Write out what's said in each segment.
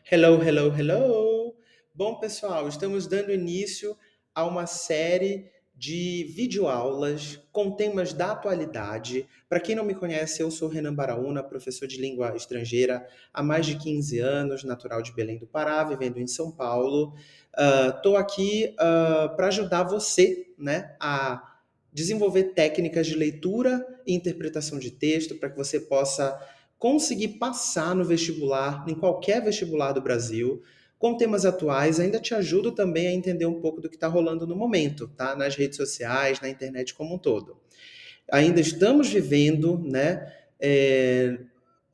Hello, hello, hello! Bom, pessoal, estamos dando início a uma série de videoaulas com temas da atualidade. Para quem não me conhece, eu sou Renan Baraúna, professor de língua estrangeira há mais de 15 anos, natural de Belém do Pará, vivendo em São Paulo. Estou aqui para ajudar você, né, a desenvolver técnicas de leitura e interpretação de texto para que você possa conseguir passar no vestibular, em qualquer vestibular do Brasil, com temas atuais, ainda te ajudo também a entender um pouco do que está rolando no momento, tá? Nas redes sociais, na internet como um todo. Ainda estamos vivendo, né,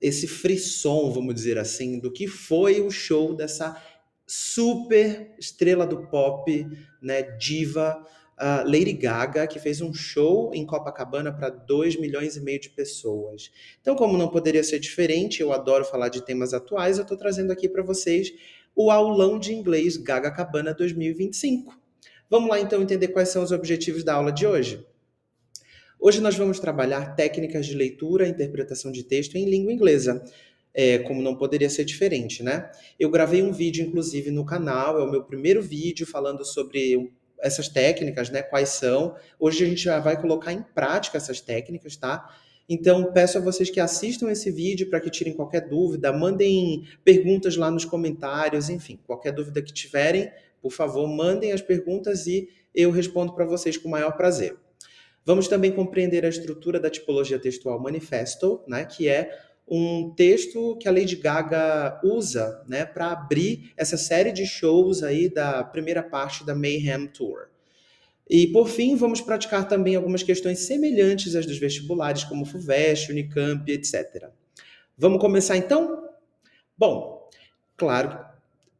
esse frisson, vamos dizer assim, do que foi o show dessa super estrela do pop, né, diva, Lady Gaga, que fez um show em Copacabana para 2,5 milhões de pessoas. Então, como não poderia ser diferente, eu adoro falar de temas atuais, eu estou trazendo aqui para vocês o aulão de inglês Gaga Cabana 2025. Vamos lá então entender quais são os objetivos da aula de hoje? Hoje nós vamos trabalhar técnicas de leitura e interpretação de texto em língua inglesa. Como não poderia ser diferente, né? Eu gravei um vídeo, inclusive, no canal, é o meu primeiro vídeo falando sobre essas técnicas, né? Quais são. Hoje a gente já vai colocar em prática essas técnicas, tá? Então, peço a vocês que assistam esse vídeo para que tirem qualquer dúvida, mandem perguntas lá nos comentários, enfim, qualquer dúvida que tiverem, por favor, mandem as perguntas e eu respondo para vocês com o maior prazer. Vamos também compreender a estrutura da tipologia textual manifesto, né, que é um texto que a Lady Gaga usa, né, para abrir essa série de shows aí da primeira parte da Mayhem Tour. E por fim, vamos praticar também algumas questões semelhantes às dos vestibulares, como FUVEST, Unicamp, etc. Vamos começar então? Bom, claro,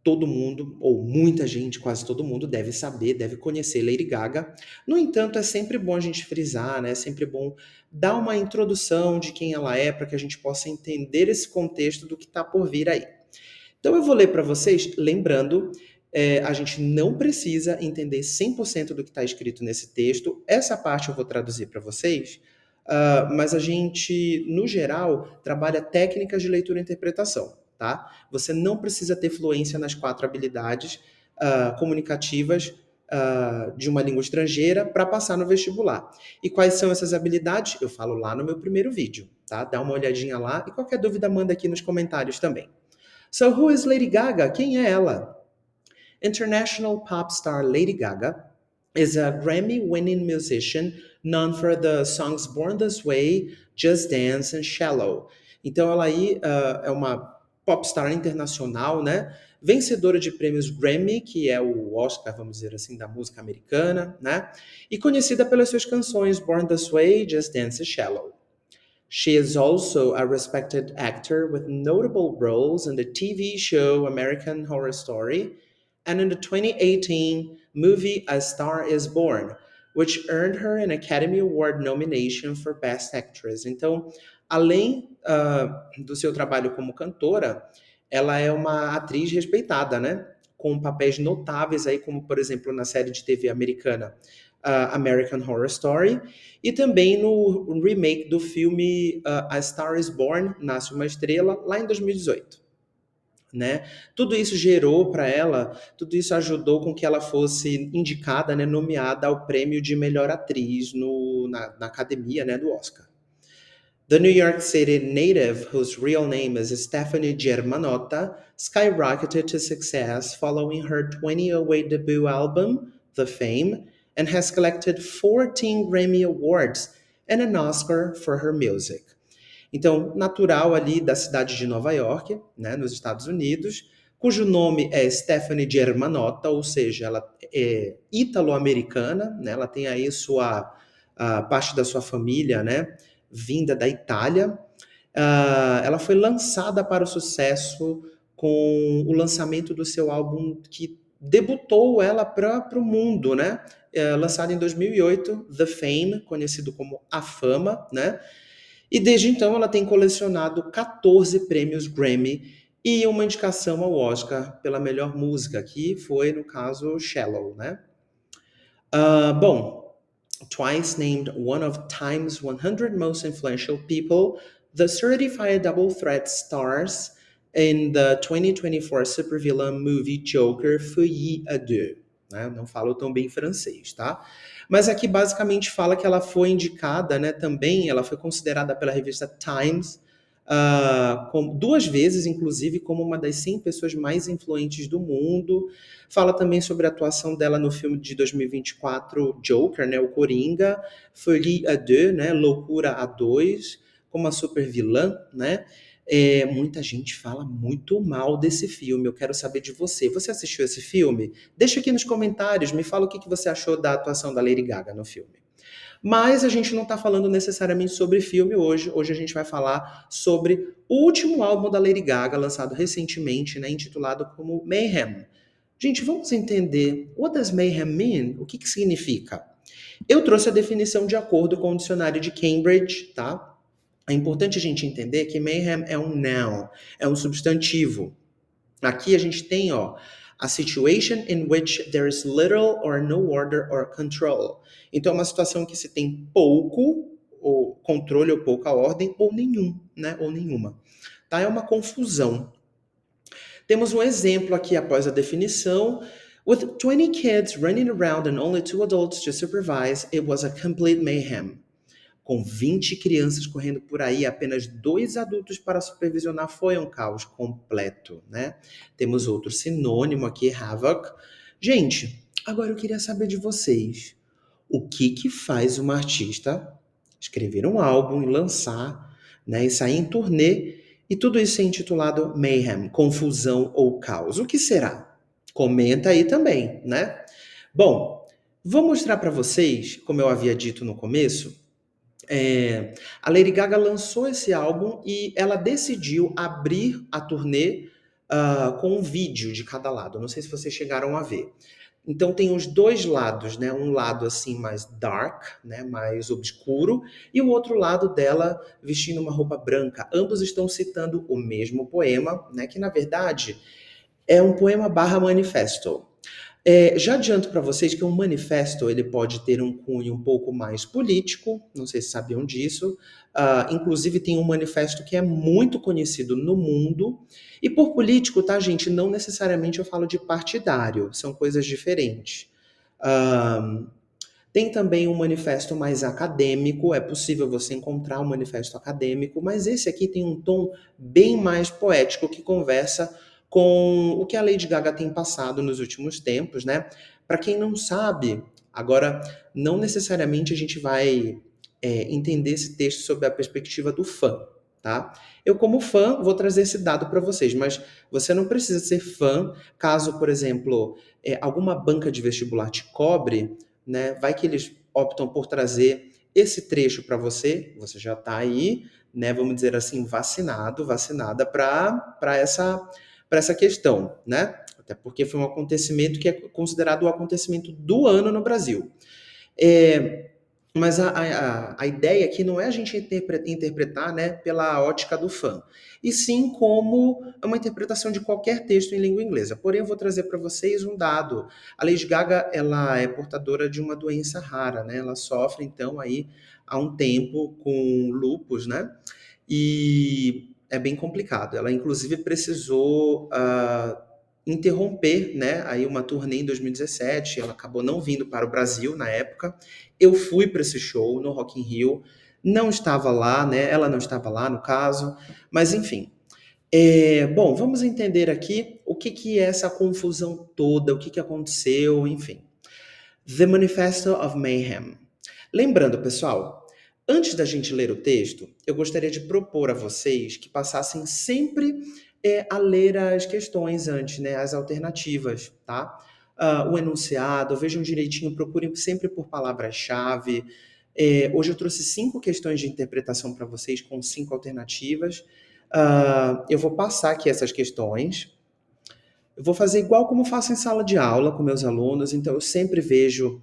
todo mundo, ou muita gente, quase todo mundo, deve saber, deve conhecer Lady Gaga. No entanto, é sempre bom a gente frisar, né? É sempre bom dar uma introdução de quem ela é, para que a gente possa entender esse contexto do que está por vir aí. Então, eu vou ler para vocês, lembrando, a gente não precisa entender 100% do que está escrito nesse texto. Essa parte eu vou traduzir para vocês, mas a gente, no geral, trabalha técnicas de leitura e interpretação, tá? Você não precisa ter fluência nas 4 habilidades comunicativas de uma língua estrangeira para passar no vestibular. E quais são essas habilidades? Eu falo lá no meu primeiro vídeo, tá? Dá uma olhadinha lá e qualquer dúvida manda aqui nos comentários também. So who is Lady Gaga? Quem é ela? International pop star Lady Gaga is a Grammy-winning musician known for the songs Born This Way, Just Dance and Shallow. Então ela aí é uma popstar internacional, né? Vencedora de prêmios Grammy, que é o Oscar, vamos dizer assim, da música americana, né? E conhecida pelas suas canções Born This Way, Just Dance and Shallow. She is also a respected actor with notable roles in the TV show American Horror Story and in the 2018 movie A Star is Born, which earned her an Academy Award nomination for Best Actress. Então, além do seu trabalho como cantora, ela é uma atriz respeitada, né? Com papéis notáveis aí, como por exemplo na série de TV americana American Horror Story, e também no remake do filme A Star is Born, Nasce uma Estrela, lá em 2018. Né? Tudo isso gerou para ela, tudo isso ajudou com que ela fosse indicada, né, nomeada ao prêmio de melhor atriz na academia, né, do Oscar. The New York City native, whose real name is Stephanie Germanotta, skyrocketed to success following her 2008 debut album, The Fame, and has collected 14 Grammy Awards and an Oscar for her music. Então, natural ali da cidade de Nova York, né, nos Estados Unidos, cujo nome é Stephanie Germanotta, ou seja, ela é ítalo-americana, né, ela tem aí a parte da sua família, né, vinda da Itália. Ela foi lançada para o sucesso com o lançamento do seu álbum que debutou ela para o mundo, né? Lançado em 2008, The Fame, conhecido como A Fama, né? E desde então ela tem colecionado 14 prêmios Grammy e uma indicação ao Oscar pela melhor música, que foi, no caso, Shallow, né? Bom, twice named one of Time's 100 most influential people, the certified double threat stars in the 2024 supervillain movie Joker, Feuilly à Deux. Né? Não falo tão bem francês, tá? Mas aqui basicamente fala que ela foi indicada, né, também, ela foi considerada pela revista Times duas vezes, inclusive, como uma das 100 pessoas mais influentes do mundo. Fala também sobre a atuação dela no filme de 2024, Joker, né, o Coringa, Folie à Deux, né, Loucura a Dois, como a super vilã, né? Muita gente fala muito mal desse filme. Eu quero saber de você. Você assistiu esse filme? Deixa aqui nos comentários, me fala o que você achou da atuação da Lady Gaga no filme. Mas a gente não está falando necessariamente sobre filme hoje. Hoje a gente vai falar sobre o último álbum da Lady Gaga, lançado recentemente, né, intitulado como Mayhem. Gente, vamos entender. What does mayhem mean? O que significa? Eu trouxe a definição de acordo com o dicionário de Cambridge, tá? É importante a gente entender que mayhem é um noun, é um substantivo. Aqui a gente tem, ó, a situation in which there is little or no order or control. Então é uma situação que se tem pouco ou controle ou pouca ordem ou nenhum, né? Ou nenhuma. Tá? É uma confusão. Temos um exemplo aqui após a definição. With 20 kids running around and only 2 adults to supervise, it was a complete mayhem. Com 20 crianças correndo por aí, apenas 2 adultos para supervisionar, foi um caos completo, né? Temos outro sinônimo aqui, havoc. Gente, agora eu queria saber de vocês. O que faz uma artista escrever um álbum e lançar, né, e sair em turnê, e tudo isso é intitulado Mayhem, confusão ou caos? O que será? Comenta aí também, né? Bom, vou mostrar para vocês, como eu havia dito no começo, a Lady Gaga lançou esse álbum e ela decidiu abrir a turnê com um vídeo de cada lado. Não sei se vocês chegaram a ver. Então tem os dois lados, né? Um lado assim mais dark, né? Mais obscuro, e o outro lado dela vestindo uma roupa branca. Ambos estão citando o mesmo poema, né? Que na verdade é um poema barra manifesto. Já adianto para vocês que um manifesto ele pode ter um cunho um pouco mais político, não sei se sabiam disso. Inclusive tem um manifesto que é muito conhecido no mundo. E por político, tá, gente? Não necessariamente eu falo de partidário, são coisas diferentes. Ah, Tem também um manifesto mais acadêmico, é possível você encontrar um manifesto acadêmico, mas esse aqui tem um tom bem mais poético que conversa com o que a Lady Gaga tem passado nos últimos tempos, né? Para quem não sabe, agora não necessariamente a gente vai entender esse texto sob a perspectiva do fã, tá? Eu, como fã, vou trazer esse dado para vocês, mas você não precisa ser fã caso, por exemplo, alguma banca de vestibular te cobre, né? Vai que eles optam por trazer esse trecho para você, você já está aí, né? Vamos dizer assim, vacinado, vacinada para essa questão, né? Até porque foi um acontecimento que é considerado o acontecimento do ano no Brasil. Mas a ideia aqui não é a gente interpretar, né, pela ótica do fã, e sim como uma interpretação de qualquer texto em língua inglesa. Porém, eu vou trazer para vocês um dado. A Lady Gaga, ela é portadora de uma doença rara, né? Ela sofre, então, aí há um tempo com lupus, né? E é bem complicado. Ela, inclusive, precisou interromper, né, aí uma turnê em 2017. Ela acabou não vindo para o Brasil na época. Eu fui para esse show no Rock in Rio, não estava lá, né? Ela não estava lá, no caso, mas enfim. Bom, vamos entender aqui o que é essa confusão toda, o que aconteceu, enfim. The Manifesto of Mayhem. Lembrando, pessoal, antes da gente ler o texto, eu gostaria de propor a vocês que passassem sempre a ler as questões antes, né, as alternativas, tá? O enunciado, vejam direitinho, procurem sempre por palavras-chave. Hoje eu trouxe 5 questões de interpretação para vocês com 5 alternativas. Eu vou passar aqui essas questões. Eu vou fazer igual como faço em sala de aula com meus alunos, então eu sempre vejo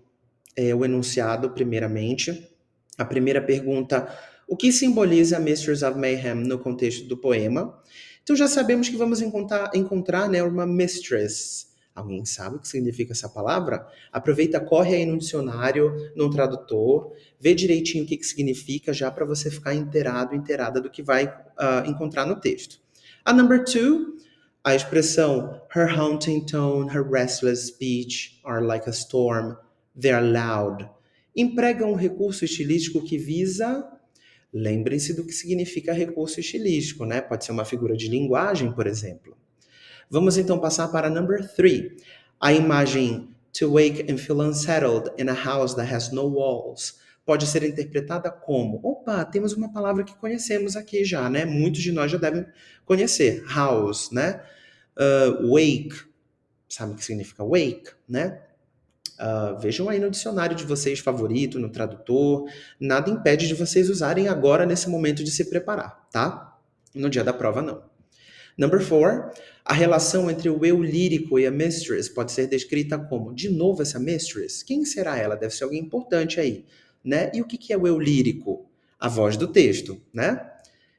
o enunciado primeiramente. A primeira pergunta: o que simboliza Mistress of Mayhem no contexto do poema? Então já sabemos que vamos encontrar, né, uma mistress. Alguém sabe o que significa essa palavra? Aproveita, corre aí no dicionário, no tradutor, vê direitinho o que significa já para você ficar inteirada do que vai encontrar no texto. A number two, a expressão her haunting tone, her restless speech are like a storm, they're loud. Emprega um recurso estilístico que visa. Lembrem-se do que significa recurso estilístico, né? Pode ser uma figura de linguagem, por exemplo. Vamos então passar para number three. A imagem to wake and feel unsettled in a house that has no walls pode ser interpretada como: opa, temos uma palavra que conhecemos aqui já, né? Muitos de nós já devem conhecer, house, né? Wake, sabe o que significa wake, né? Vejam aí no dicionário de vocês favorito, no tradutor. Nada impede de vocês usarem agora nesse momento de se preparar, tá? No dia da prova, não. Number four, a relação entre o eu lírico e a mistress pode ser descrita como, de novo essa mistress, quem será ela? Deve ser alguém importante aí, né? E o que é o eu lírico? A voz do texto, né?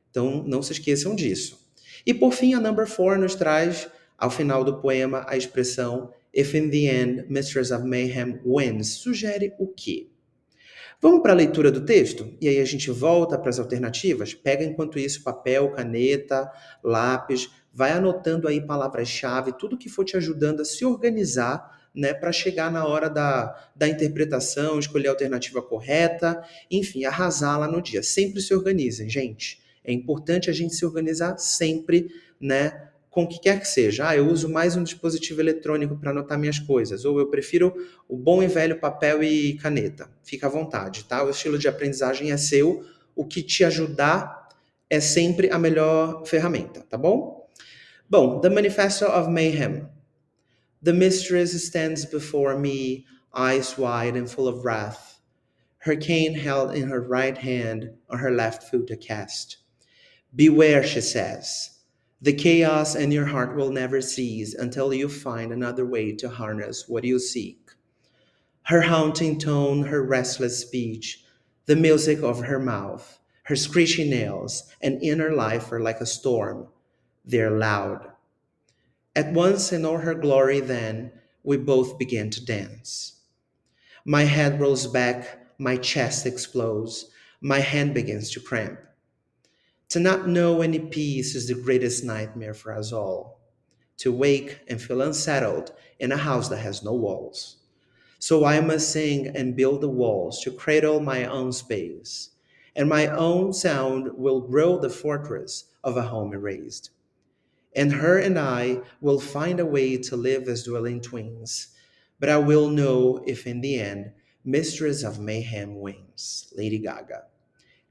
Então, não se esqueçam disso. E por fim, a number four nos traz, ao final do poema, a expressão If in the end, Mistress of Mayhem wins. Sugere o quê? Vamos para a leitura do texto? E aí a gente volta para as alternativas? Pega enquanto isso papel, caneta, lápis, vai anotando aí palavras-chave, tudo que for te ajudando a se organizar, né, para chegar na hora da interpretação, escolher a alternativa correta, enfim, arrasar lá no dia. Sempre se organizem, gente. É importante a gente se organizar sempre, né, com o que quer que seja. Eu uso mais um dispositivo eletrônico para anotar minhas coisas, ou eu prefiro o bom e velho papel e caneta. Fica à vontade, tá? O estilo de aprendizagem é seu, o que te ajudar é sempre a melhor ferramenta, tá bom? Bom, The Manifesto of Mayhem. The mistress stands before me, eyes wide and full of wrath, her cane held in her right hand, on her left foot a cast. Beware, she says. The chaos in your heart will never cease until you find another way to harness what you seek. Her haunting tone, her restless speech, the music of her mouth, her screeching nails, and inner life are like a storm. They're loud. At once in all her glory, then, we both begin to dance. My head rolls back, my chest explodes, my hand begins to cramp. To not know any peace is the greatest nightmare for us all. To wake and feel unsettled in a house that has no walls. So I must sing and build the walls to cradle my own space, and my own sound will grow the fortress of a home erased. And her and I will find a way to live as dwelling twins, but I will know if in the end, Mistress of Mayhem wins. Lady Gaga.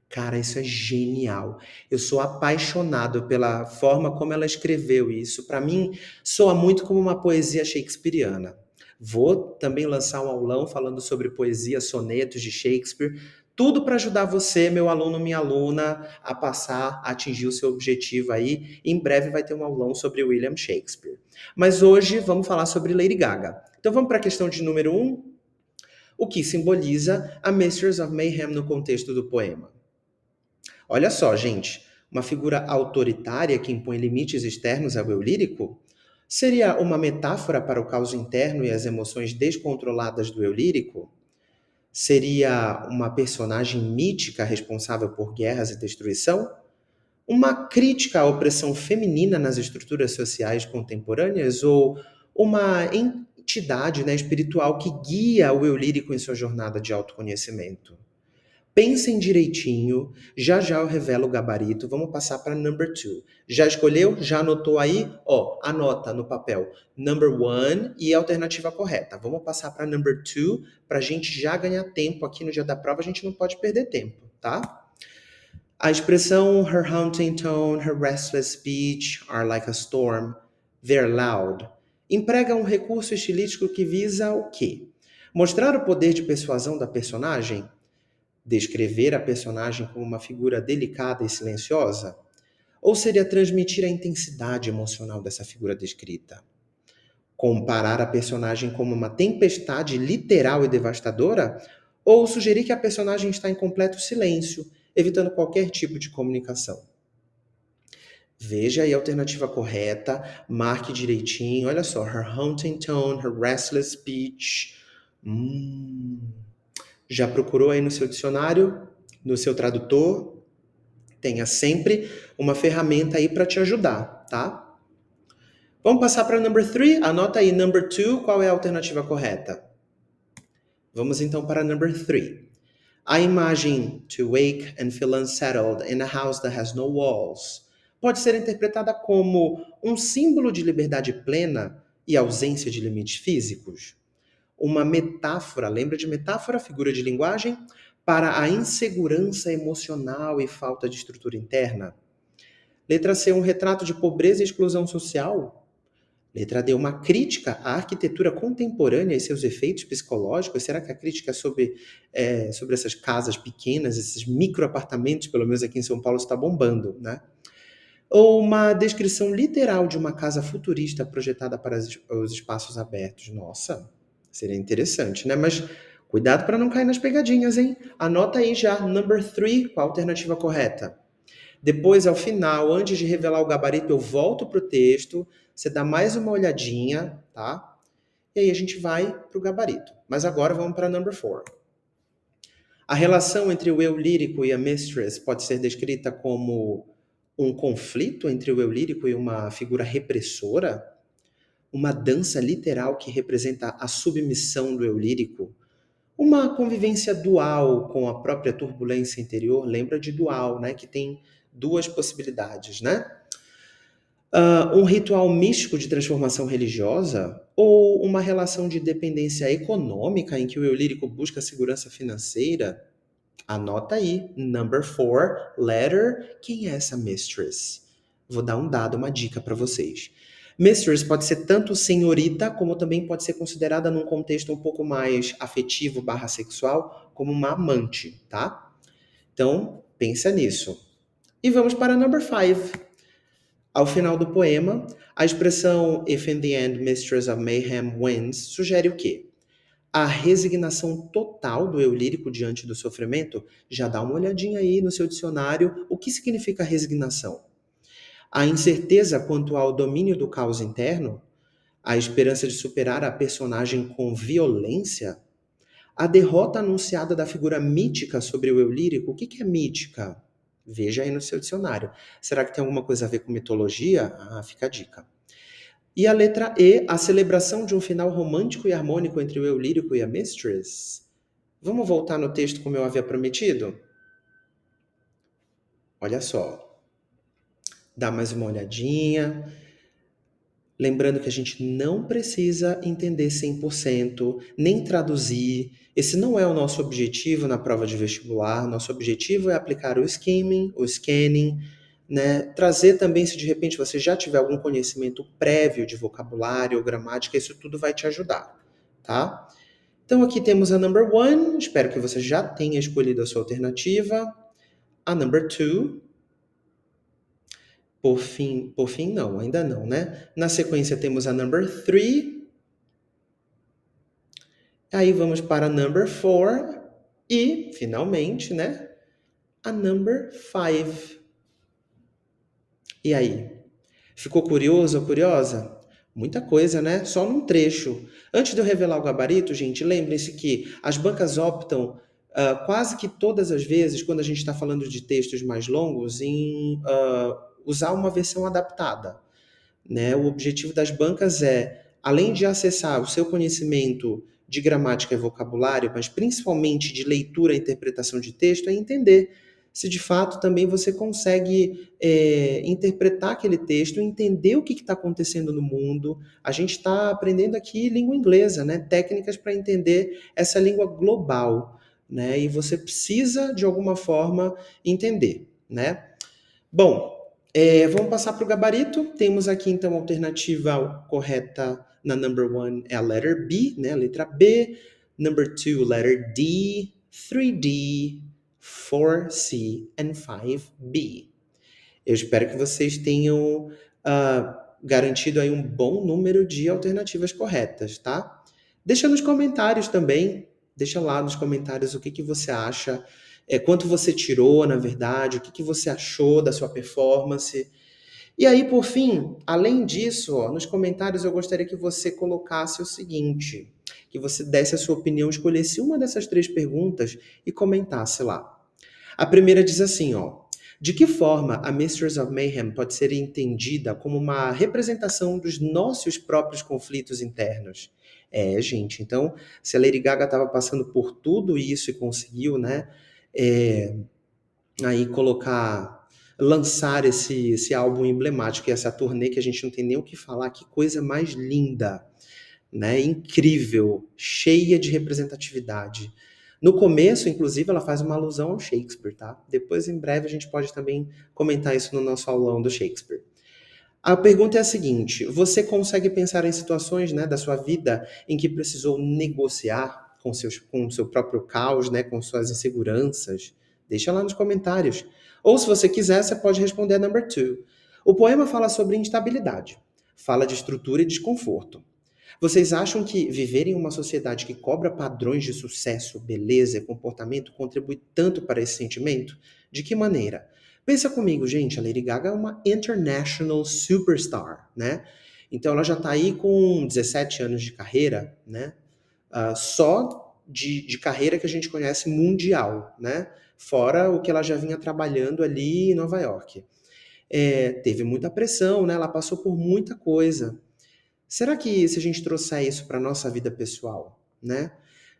Cara, isso é genial. Eu sou apaixonado pela forma como ela escreveu isso. Para mim, soa muito como uma poesia shakespeariana. Vou também lançar um aulão falando sobre poesia, sonetos de Shakespeare. Tudo para ajudar você, meu aluno, minha aluna, a passar, a atingir o seu objetivo aí. Em breve vai ter um aulão sobre William Shakespeare. Mas hoje vamos falar sobre Lady Gaga. Então vamos para a questão de número 1. O que simboliza a Mistress of Mayhem no contexto do poema? Olha só, gente, uma figura autoritária que impõe limites externos ao eu lírico? Seria uma metáfora para o caos interno e as emoções descontroladas do eu lírico? Seria uma personagem mítica responsável por guerras e destruição? Uma crítica à opressão feminina nas estruturas sociais contemporâneas? Ou uma entidade, né, espiritual que guia o eu lírico em sua jornada de autoconhecimento? Pensem direitinho, já já eu revelo o gabarito, vamos passar para number 2. Já escolheu? Já anotou aí? Ó, anota no papel number 1 e a alternativa correta. Vamos passar para number 2 para a gente já ganhar tempo aqui no dia da prova, a gente não pode perder tempo, tá? A expressão her haunting tone, her restless speech are like a storm, they're loud. Emprega um recurso estilístico que visa o quê? Mostrar o poder de persuasão da personagem? Descrever a personagem como uma figura delicada e silenciosa? Ou seria transmitir a intensidade emocional dessa figura descrita? Comparar a personagem como uma tempestade literal e devastadora? Ou sugerir que a personagem está em completo silêncio, evitando qualquer tipo de comunicação? Veja aí a alternativa correta, marque direitinho. Olha só, her haunting tone, her restless speech. Já procurou aí no seu dicionário, no seu tradutor? Tenha sempre uma ferramenta aí para te ajudar. tá? Vamos passar para number 3. Anota aí, number 2, qual é a alternativa correta? Vamos então para number 3. A imagem to wake and feel unsettled in a house that has no walls pode ser interpretada como um símbolo de liberdade plena e ausência de limites físicos. Uma metáfora, lembra de metáfora, figura de linguagem, para a insegurança emocional e falta de estrutura interna. Letra C, um retrato de pobreza e exclusão social. Letra D, uma crítica à arquitetura contemporânea e seus efeitos psicológicos. Será que a crítica é sobre essas casas pequenas, esses microapartamentos, pelo menos aqui em São Paulo, está bombando, né? Ou uma descrição literal de uma casa futurista projetada para os espaços abertos. Nossa, seria interessante, né? Mas cuidado para não cair nas pegadinhas, hein? Anota aí já, number 3, qual a alternativa correta? Depois, ao final, antes de revelar o gabarito, eu volto para o texto, você dá mais uma olhadinha, tá? E aí a gente vai para o gabarito. Mas agora vamos para number 4. A relação entre o eu lírico e a mistress pode ser descrita como um conflito entre o eu lírico e uma figura repressora? Uma dança literal que representa a submissão do eu lírico? Uma convivência dual com a própria turbulência interior? Lembra de dual, né? Que tem duas possibilidades, né? Um ritual místico de transformação religiosa ou uma relação de dependência econômica em que o eu lírico busca segurança financeira? Anota aí, number 4, letter, quem é essa mistress? Vou dar um dado, uma dica para vocês. Mistress pode ser tanto senhorita, como também pode ser considerada num contexto um pouco mais afetivo barra sexual, como uma amante, tá? Então, pensa nisso. E vamos para number 5. Ao final do poema, a expressão If in the end Mistress of Mayhem wins sugere o quê? A resignação total do eu lírico diante do sofrimento. Já dá uma olhadinha aí no seu dicionário. O que significa resignação? A incerteza quanto ao domínio do caos interno? A esperança de superar a personagem com violência? A derrota anunciada da figura mítica sobre o eu lírico? O que é mítica? Veja aí no seu dicionário. Será que tem alguma coisa a ver com mitologia? Ah, fica a dica. E a letra E, a celebração de um final romântico e harmônico entre o eu lírico e a mistress? Vamos voltar no texto como eu havia prometido? Olha só. Dá mais uma olhadinha. Lembrando que a gente não precisa entender 100%, nem traduzir. Esse não é o nosso objetivo na prova de vestibular. Nosso objetivo é aplicar o skimming, o scanning, né? Trazer também, se de repente você já tiver algum conhecimento prévio de vocabulário ou gramática, isso tudo vai te ajudar, tá? Então aqui temos a number 1, espero que você já tenha escolhido a sua alternativa. A number 2, por fim não, ainda não, né? Na sequência temos a number 3. Aí vamos para a number 4 e, finalmente, né, a number 5. E aí? Ficou curioso ou curiosa? Muita coisa, né? Só num trecho. Antes de eu revelar o gabarito, gente, lembrem-se que as bancas optam quase que todas as vezes, quando a gente está falando de textos mais longos, em usar uma versão adaptada, né? O objetivo das bancas é, além de acessar o seu conhecimento de gramática e vocabulário, mas principalmente de leitura e interpretação de texto, é entender se de fato também você consegue interpretar aquele texto, entender o que está acontecendo no mundo. A gente está aprendendo aqui língua inglesa, né? Técnicas para entender essa língua global, né? E você precisa, de alguma forma, entender, né? Bom, vamos passar para o gabarito. Temos aqui, então, a alternativa correta na number 1 é a letter B, né? A letra B. Number 2, letter D. 3D, 4C and 5B. Eu espero que vocês tenham garantido aí um bom número de alternativas corretas, tá? Deixa nos comentários também, deixa lá nos comentários o que você acha, quanto você tirou, na verdade, o que você achou da sua performance. E aí, por fim, além disso, ó, nos comentários eu gostaria que você colocasse o seguinte, que você desse a sua opinião, escolhesse uma dessas 3 perguntas e comentasse lá. A primeira diz assim, ó: De que forma a Mistress of Mayhem pode ser entendida como uma representação dos nossos próprios conflitos internos? É, gente, então, se a Lady Gaga estava passando por tudo isso e conseguiu, né, é, aí lançar esse álbum emblemático e essa turnê que a gente não tem nem o que falar, que coisa mais linda, né? Incrível, cheia de representatividade. No começo, inclusive, ela faz uma alusão ao Shakespeare, tá? Depois, em breve, a gente pode também comentar isso no nosso aulão do Shakespeare. A pergunta é a seguinte: você consegue pensar em situações, né, da sua vida em que precisou negociar com o seu próprio caos, né, com suas inseguranças? Deixa lá nos comentários. Ou, se você quiser, você pode responder a number two. O poema fala sobre instabilidade, fala de estrutura e desconforto. Vocês acham que viver em uma sociedade que cobra padrões de sucesso, beleza e comportamento contribui tanto para esse sentimento? De que maneira? Pensa comigo, gente, a Lady Gaga é uma international superstar, né? Então ela já está aí com 17 anos de carreira, né? Só de carreira que a gente conhece mundial, né? Fora o que ela já vinha trabalhando ali em Nova York. Teve muita pressão, né? Ela passou por muita coisa. Será que se a gente trouxer isso para a nossa vida pessoal, né?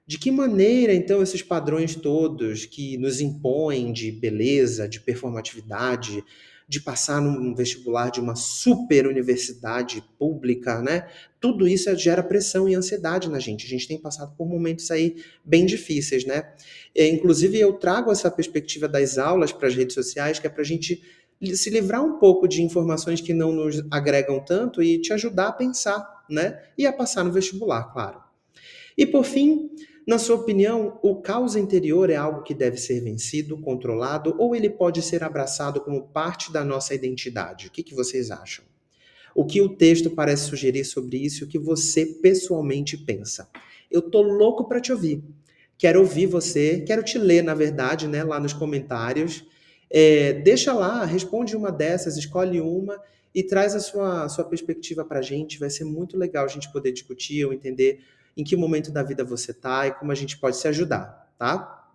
De que maneira, então, esses padrões todos que nos impõem de beleza, de performatividade, de passar num vestibular de uma super universidade pública, né? Tudo isso gera pressão e ansiedade na gente. A gente tem passado por momentos aí bem difíceis, né? Inclusive, eu trago essa perspectiva das aulas para as redes sociais, que é para a gente se livrar um pouco de informações que não nos agregam tanto e te ajudar a pensar, né? E a passar no vestibular, claro. E por fim, na sua opinião, o caos interior é algo que deve ser vencido, controlado, ou ele pode ser abraçado como parte da nossa identidade? O que vocês acham? O que o texto parece sugerir sobre isso e o que você pessoalmente pensa? Eu tô louco para te ouvir. Quero ouvir você, quero te ler, na verdade, né, lá nos comentários. Deixa lá, responde uma dessas, escolhe uma e traz a sua perspectiva para a gente. Vai ser muito legal a gente poder discutir ou entender em que momento da vida você está e como a gente pode se ajudar, tá?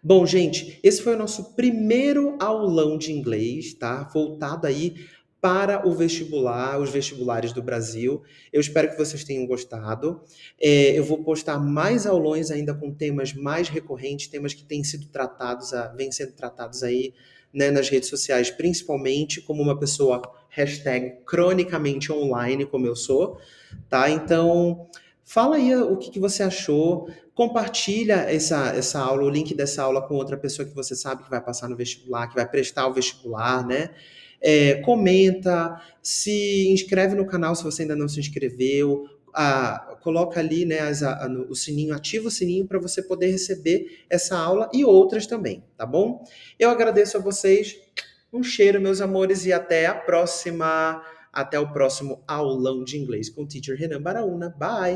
Bom, gente, esse foi o nosso primeiro aulão de inglês, tá? Voltado aí para o vestibular, os vestibulares do Brasil. Eu espero que vocês tenham gostado. Eu vou postar mais aulões ainda com temas mais recorrentes, temas que têm sido tratados, vêm sendo tratados aí, né, nas redes sociais, principalmente como uma pessoa hashtag cronicamente online, como eu sou, tá? Então, fala aí o que você achou. Compartilha essa aula, o link dessa aula com outra pessoa que você sabe que vai passar no vestibular, que vai prestar o vestibular, né? Comenta, se inscreve no canal se você ainda não se inscreveu, coloca ali, né, o sininho, ativa o sininho para você poder receber essa aula e outras também, tá bom? Eu agradeço a vocês, um cheiro, meus amores, e até a próxima, até o próximo aulão de inglês com o Teacher Renan Baraúna. Bye!